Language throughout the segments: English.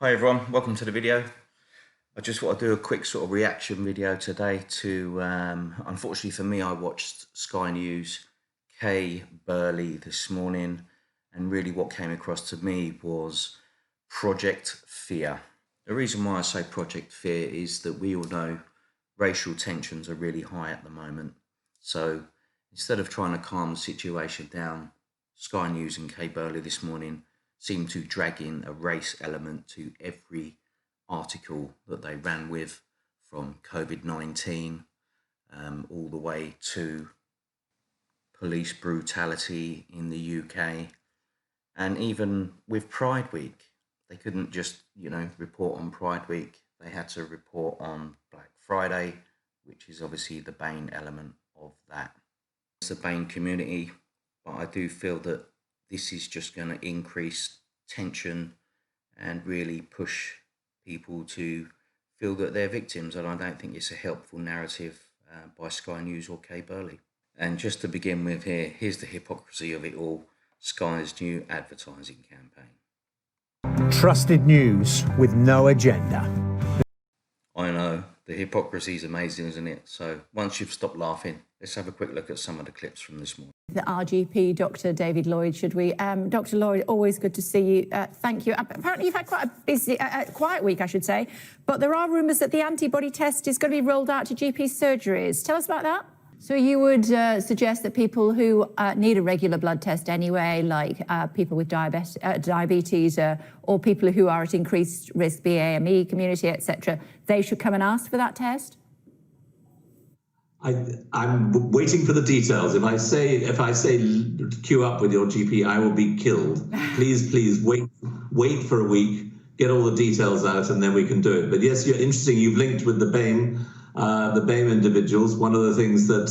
Hi everyone, welcome to the video. I just want to do a quick sort of reaction video today to, unfortunately for me, I watched Sky News, Kay Burley this morning, and really what came across to me was Project Fear. The reason why I say Project Fear is that we all know racial tensions are really high at the moment. So instead of trying to calm the situation down, Sky News and Kay Burley this morning seem to drag in a race element to every article that they ran with, from COVID-19 all the way to police brutality in the UK, and even with Pride Week. They couldn't just, report on Pride Week. They had to report on Black Friday, which is obviously the BAME element of that. It's the BAME community, but I do feel that this is just going to increase tension and really push people to feel that they're victims, and I don't think it's a helpful narrative by Sky News or Kay Burley. And just to begin with here's the hypocrisy of it all: Sky's new advertising campaign. Trusted news with no agenda. I know, the hypocrisy is amazing, isn't it? So once you've stopped laughing, let's have a quick look at some of the clips from this morning. The RGP, Dr. David Lloyd, should we? Dr. Lloyd, always good to see you. Thank you. Apparently you've had quite a busy, quiet week, I should say, but there are rumours that the antibody test is going to be rolled out to GP surgeries. Tell us about that. So you would suggest that people who need a regular blood test anyway, like people with diabetes or people who are at increased risk, BAME community, etc., they should come and ask for that test? I'm waiting for the details. If I say queue up with your GP, I will be killed. Please wait for a week, get all the details out, and then we can do it. But yes, you're interesting. You've linked with the BAME individuals. One of the things that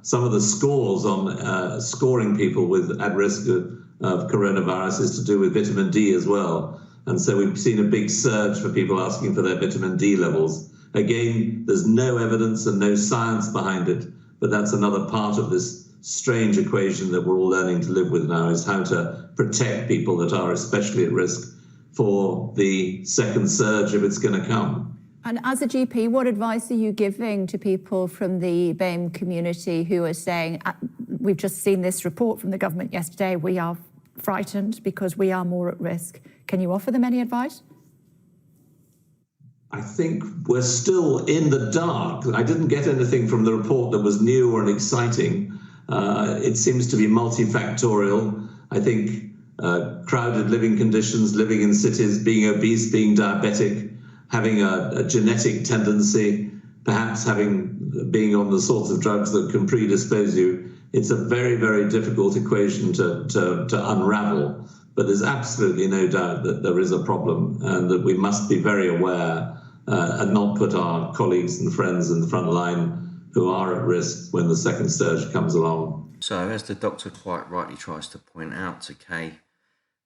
some of the scores on scoring people with at risk of coronavirus is to do with vitamin D as well. And so we've seen a big surge for people asking for their vitamin D levels. Again, there's no evidence and no science behind it, but that's another part of this strange equation that we're all learning to live with now, is how to protect people that are especially at risk for the second surge if it's going to come. And as a GP, what advice are you giving to people from the BAME community who are saying, we've just seen this report from the government yesterday, we are frightened because we are more at risk? Can you offer them any advice? I think we're still in the dark. I didn't get anything from the report that was new or exciting. It seems to be multifactorial. I think crowded living conditions, living in cities, being obese, being diabetic, having a genetic tendency, perhaps being on the sorts of drugs that can predispose you. It's a very, very difficult equation to unravel. But there's absolutely no doubt that there is a problem and that we must be very aware and not put our colleagues and friends in the front line who are at risk when the second surge comes along. So as the doctor quite rightly tries to point out to Kay,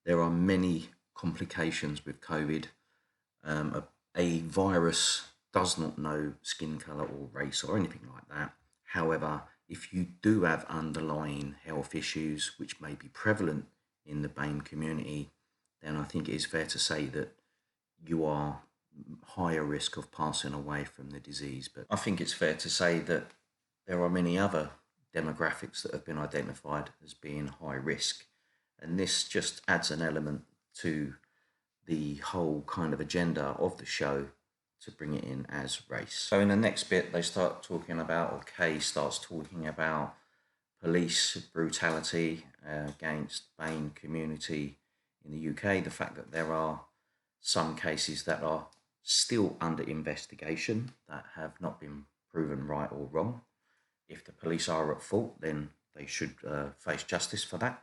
there are many complications with COVID. A virus does not know skin colour or race or anything like that. However, if you do have underlying health issues which may be prevalent in the BAME community, then I think it is fair to say that you are higher risk of passing away from the disease. But I think it's fair to say that there are many other demographics that have been identified as being high risk, and this just adds an element to the whole kind of agenda of the show to bring it in as race. So in the next bit they start talking about, or Kay starts talking about, police brutality against BAME community in the UK, the fact that there are some cases that are still under investigation that have not been proven right or wrong. If the police are at fault, then they should face justice for that.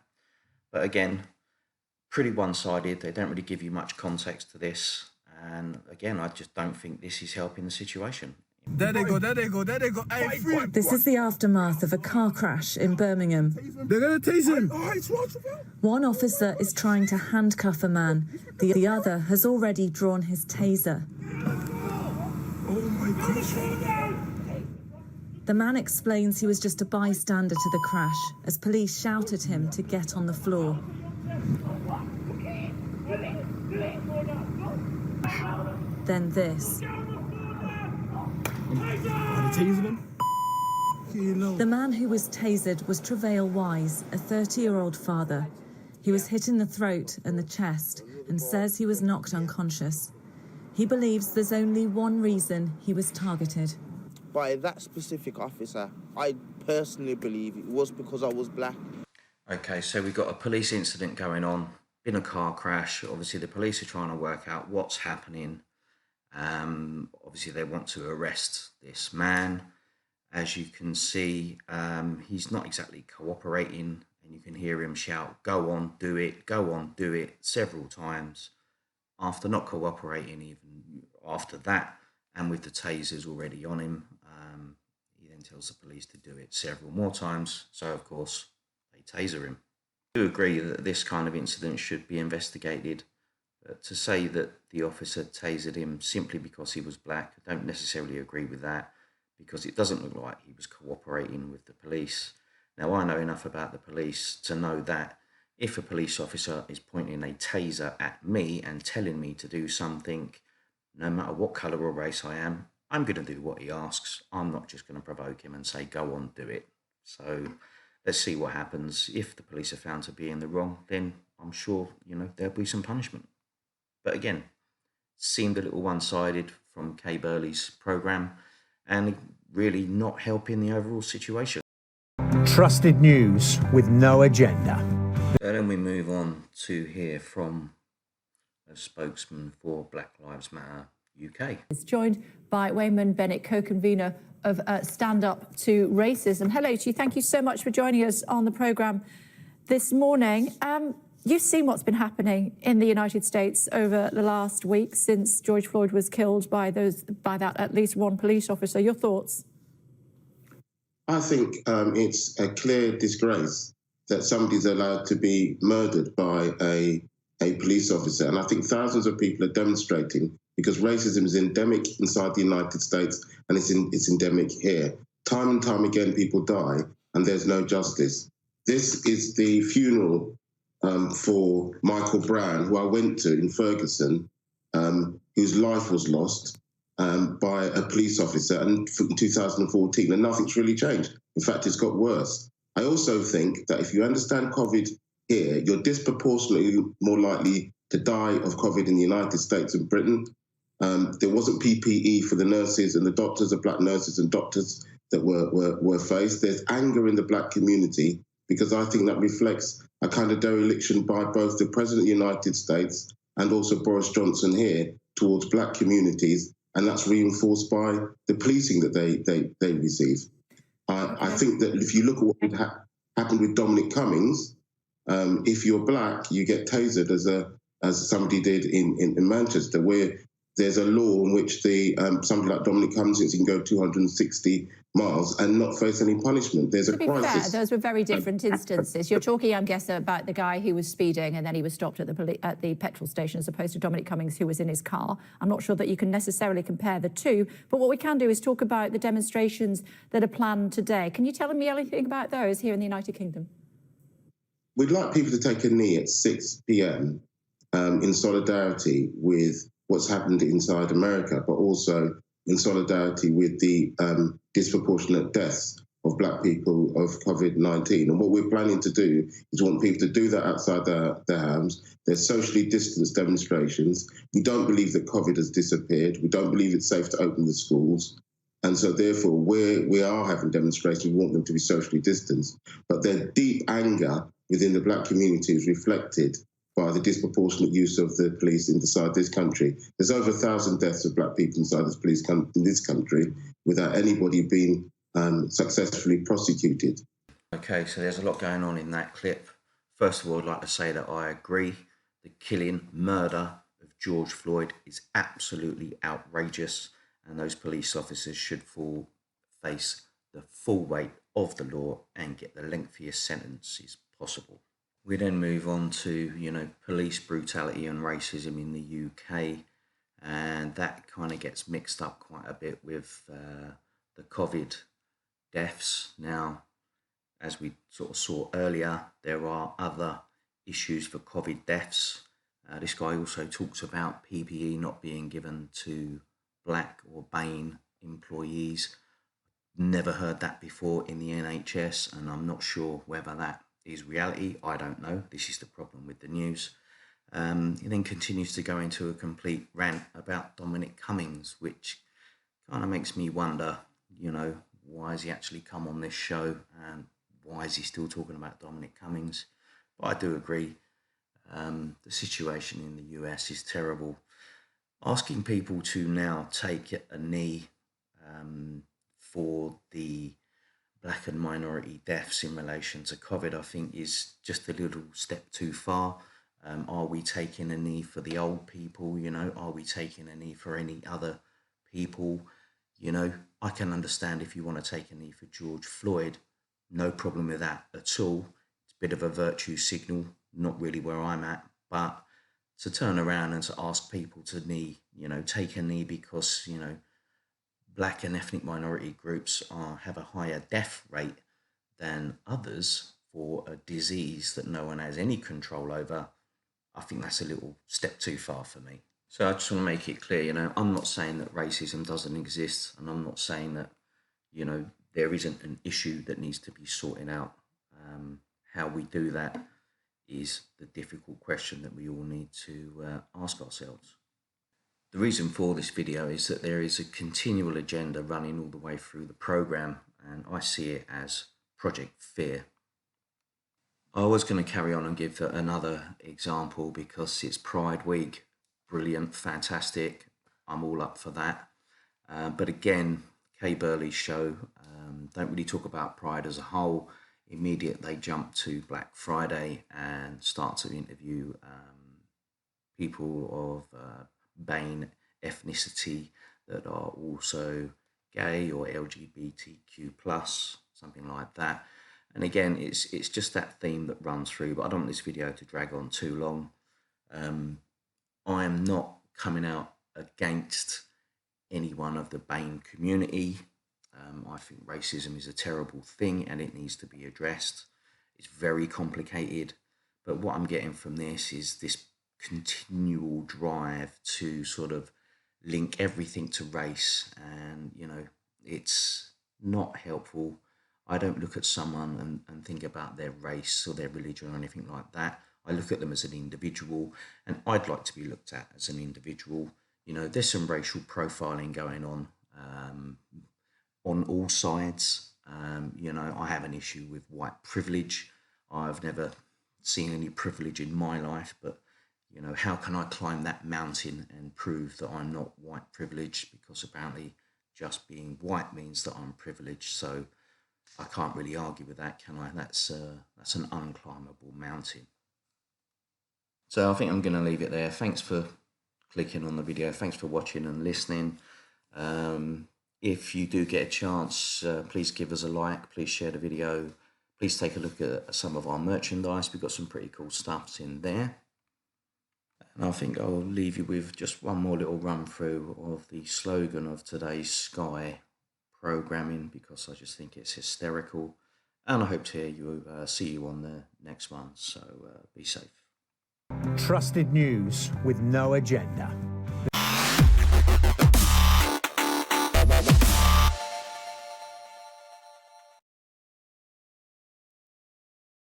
But again, pretty one-sided. They don't really give you much context to this, and again, I just don't think this is helping the situation. There they go. Hey, free. This is the aftermath of a car crash in Birmingham. They're going to tase him. One officer is trying to handcuff a man. The other has already drawn his taser. Oh my gosh. The man explains he was just a bystander to the crash as police shouted him to get on the floor. crash. Then this. Are they tasing him? You know. The man who was tasered was Travail Wise, a 30-year-old father. He was hit in the throat and the chest and says he was knocked unconscious. He believes there's only one reason he was targeted. By that specific officer, I personally believe it was because I was black. Okay, so we've got a police incident going on, been a car crash. Obviously, the police are trying to work out what's happening. Obviously, they want to arrest this man. As you can see, he's not exactly cooperating, and you can hear him shout, "Go on, do it, go on, do it," several times. After not cooperating, even after that, and with the tasers already on him, he then tells the police to do it several more times. So, of course, they taser him. I do agree that this kind of incident should be investigated. But to say that the officer tasered him simply because he was black, I don't necessarily agree with that, because it doesn't look like he was cooperating with the police. Now, I know enough about the police to know that if a police officer is pointing a taser at me and telling me to do something, no matter what colour or race I am, I'm going to do what he asks. I'm not just going to provoke him and say, "Go on, do it." So let's see what happens. If the police are found to be in the wrong, then I'm sure, there'll be some punishment. But again, seemed a little one-sided from Kay Burley's programme and really not helping the overall situation. Trusted news with no agenda. And then we move on to hear from a spokesman for Black Lives Matter UK. Is joined by Wayman Bennett, co-convener of Stand Up to Racism. Hello to you. Thank you so much for joining us on the programme this morning. You've seen what's been happening in the United States over the last week since George Floyd was killed by that at least one police officer. Your thoughts? I think it's a clear disgrace that somebody's allowed to be murdered by a police officer. And I think thousands of people are demonstrating because racism is endemic inside the United States and it's endemic here. Time and time again, people die and there's no justice. This is the funeral for Michael Brown, who I went to in Ferguson, whose life was lost by a police officer in 2014, and nothing's really changed. In fact, it's got worse. I also think that if you understand COVID here, you're disproportionately more likely to die of COVID in the United States and Britain. There wasn't PPE for the nurses and the doctors, the black nurses and doctors that were faced. There's anger in the black community because I think that reflects a kind of dereliction by both the President of the United States and also Boris Johnson here towards black communities, and that's reinforced by the policing that they receive. I think that if you look at what happened with Dominic Cummings, if you're black, you get tasered as somebody did in Manchester, where there's a law in which somebody like Dominic Cummings can go 260 miles and not face any punishment. There's a crisis. To be fair, those were very different instances. You're talking, I'm guessing, about the guy who was speeding and then he was stopped at the petrol station, as opposed to Dominic Cummings, who was in his car. I'm not sure that you can necessarily compare the two, but what we can do is talk about the demonstrations that are planned today. Can you tell me anything about those here in the United Kingdom? We'd like people to take a knee at 6 p.m. In solidarity with what's happened inside America, but also in solidarity with the disproportionate deaths of black people of COVID-19. And what we're planning to do is want people to do that outside their homes. There's socially distanced demonstrations. We don't believe that COVID has disappeared. We don't believe it's safe to open the schools. And so therefore, we are having demonstrations, we want them to be socially distanced. But their deep anger within the black community is reflected by the disproportionate use of the police inside this country. There's over 1,000 deaths of black people inside this country without anybody being successfully prosecuted. Okay, so there's a lot going on in that clip. First of all, I'd like to say that I agree. The killing, murder of George Floyd is absolutely outrageous, and those police officers should face the full weight of the law and get the lengthiest sentences possible. We then move on to, police brutality and racism in the UK, and that kind of gets mixed up quite a bit with the COVID deaths. Now, as we sort of saw earlier, there are other issues for COVID deaths. This guy also talks about PPE not being given to black or BAME employees. Never heard that before in the NHS, and I'm not sure whether that is reality. I don't know. This is the problem with the news. He then continues to go into a complete rant about Dominic Cummings, which kind of makes me wonder, you know, why has he actually come on this show, and why is he still talking about Dominic Cummings? But I do agree, the situation in the US is terrible. Asking people to now take a knee for the black and minority deaths in relation to COVID, I think is just a little step too far. Are we taking a knee for the old people? You know, are we taking a knee for any other people? You know, I can understand if you want to take a knee for George Floyd, no problem with that at all. It's a bit of a virtue signal, not really where I'm at, but to turn around and to ask people to knee, you know, take a knee because, you know, black and ethnic minority groups have a higher death rate than others for a disease that no one has any control over, I think that's a little step too far for me. So I just want to make it clear, you know, I'm not saying that racism doesn't exist, and I'm not saying that, you know, there isn't an issue that needs to be sorted out. How we do that is the difficult question that we all need to ask ourselves. The reason for this video is that there is a continual agenda running all the way through the programme, and I see it as Project Fear. I was going to carry on and give another example because it's Pride Week. Brilliant, fantastic. I'm all up for that. But again, Kay Burley's show don't really talk about Pride as a whole. Immediately they jump to Black Friday and start to interview people of BAME ethnicity that are also gay or LGBTQ+, something like that. And again, it's just that theme that runs through, but I don't want this video to drag on too long. I am not coming out against anyone of the BAME community. I think racism is a terrible thing and it needs to be addressed. It's very complicated, but what I'm getting from this is this continual drive to sort of link everything to race, and, you know, it's not helpful. I don't look at someone and think about their race or their religion or anything like that. I look at them as an individual, and I'd like to be looked at as an individual. You know, there's some racial profiling going on all sides. You know, I have an issue with white privilege. I've never seen any privilege in my life, but, you know, how can I climb that mountain and prove that I'm not white privileged? Because apparently just being white means that I'm privileged. So I can't really argue with that, can I? That's an unclimbable mountain. So I think I'm going to leave it there. Thanks for clicking on the video. Thanks for watching and listening. If you do get a chance, please give us a like. Please share the video. Please take a look at some of our merchandise. We've got some pretty cool stuffs in there. And I think I'll leave you with just one more little run through of the slogan of today's Sky programming, because I just think it's hysterical. And I hope to see you on the next one. So be safe. Trusted news with no agenda.